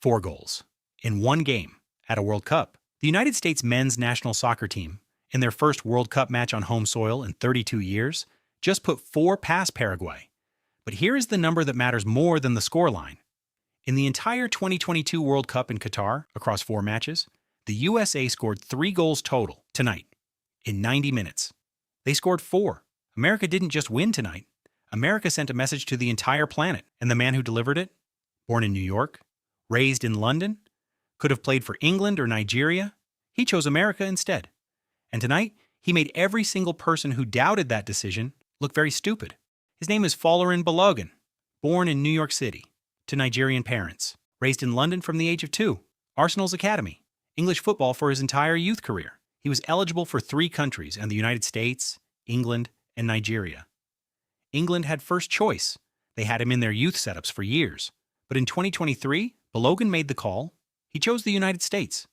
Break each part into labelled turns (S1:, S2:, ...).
S1: 4 goals in one game at a World Cup. The United States men's national soccer team, in their first World Cup match on home soil in 32 years, just put 4 past Paraguay. But here is the number that matters more than the scoreline. In the entire 2022 World Cup in Qatar, across 4 matches, the USA scored 3 goals total tonight in 90 minutes. They scored 4. America didn't just win tonight. America sent a message to the entire planet, and the man who delivered it, born in New York, raised in London, could have played for England or Nigeria. He chose America instead. And tonight, he made every single person who doubted that decision look very stupid. His name is Folarin Balogun, born in New York City, to Nigerian parents, raised in London from the age of 2, Arsenal's academy, English football for his entire youth career. He was eligible for 3 countries and the United States, England, and Nigeria. England had first choice. They had him in their youth setups for years. But in 2023, Balogun made the call. He chose the United States.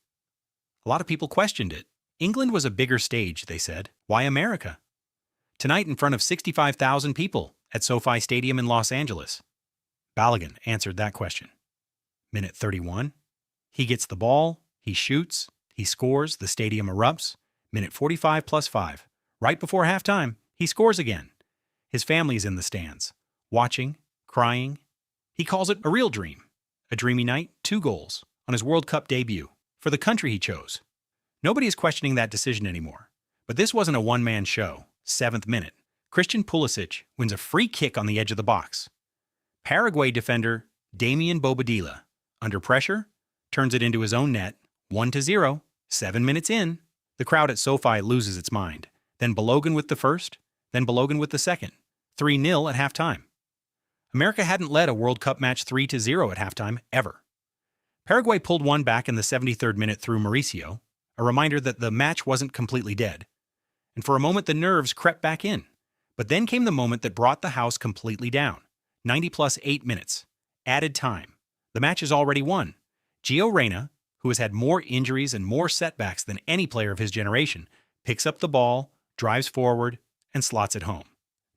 S1: A lot of people questioned it. England was a bigger stage, they said. Why America? Tonight in front of 65,000 people at SoFi Stadium in Los Angeles. Balogun answered that question. Minute 31. He gets the ball, he shoots, he scores, the stadium erupts. Minute 45 plus 5. Right before halftime, he scores again. His family's in the stands, watching, crying. He calls it a real dream. A dreamy night, 2 goals on his World Cup debut for the country he chose. Nobody is questioning that decision anymore. But this wasn't a one-man show. 7th minute. Christian Pulisic wins a free kick on the edge of the box. Paraguay defender Damian Bobadilla, under pressure, turns it into his own net, 1-0, 7 minutes in. The crowd at SoFi loses its mind. Then Balogun with the first, then Balogun with the second. 3-0 at halftime. America hadn't led a World Cup match 3-0 at halftime, ever. Paraguay pulled one back in the 73rd minute through Mauricio, a reminder that the match wasn't completely dead. And for a moment the nerves crept back in. But then came the moment that brought the house completely down. 90 plus 8 minutes. Added time. The match is already won. Gio Reyna, who has had more injuries and more setbacks than any player of his generation, picks up the ball, drives forward, and slots it home.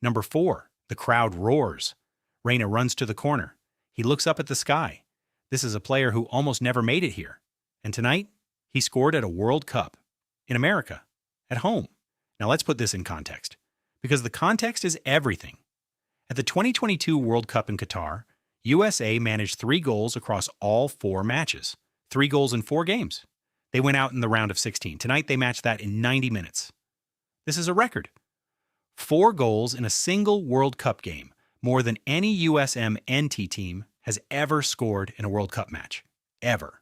S1: Number 4. The crowd roars. Reyna runs to the corner. He looks up at the sky. This is a player who almost never made it here. And tonight, he scored at a World Cup. In America. At home. Now let's put this in context. Because the context is everything. At the 2022 World Cup in Qatar, USA managed 3 goals across all 4 matches. 3 goals in 4 games. They went out in the round of 16. Tonight, they matched that in 90 minutes. This is a record. 4 goals in a single World Cup game. More than any USMNT team has ever scored in a World Cup match. Ever.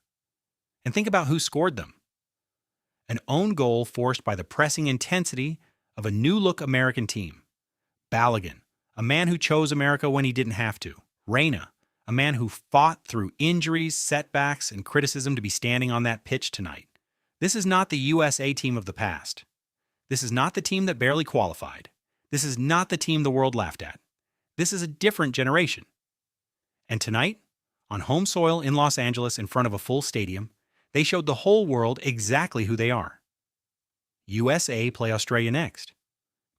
S1: And think about who scored them. An own goal forced by the pressing intensity of a new-look American team. Balogun, a man who chose America when he didn't have to. Reyna, a man who fought through injuries, setbacks, and criticism to be standing on that pitch tonight. This is not the USA team of the past. This is not the team that barely qualified. This is not the team the world laughed at. This is a different generation. And tonight, on home soil in Los Angeles in front of a full stadium, they showed the whole world exactly who they are. USA play Australia next.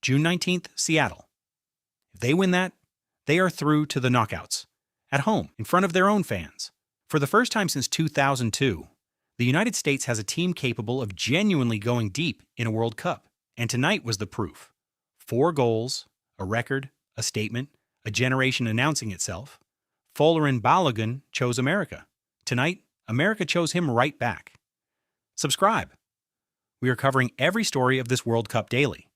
S1: June 19th, Seattle. If they win that, they are through to the knockouts, at home, in front of their own fans. For the first time since 2002, the United States has a team capable of genuinely going deep in a World Cup. And tonight was the proof. 4 goals, a record, a statement, a generation announcing itself. Folarin Balogun chose America. Tonight, America chose him right back. Subscribe. We are covering every story of this World Cup daily.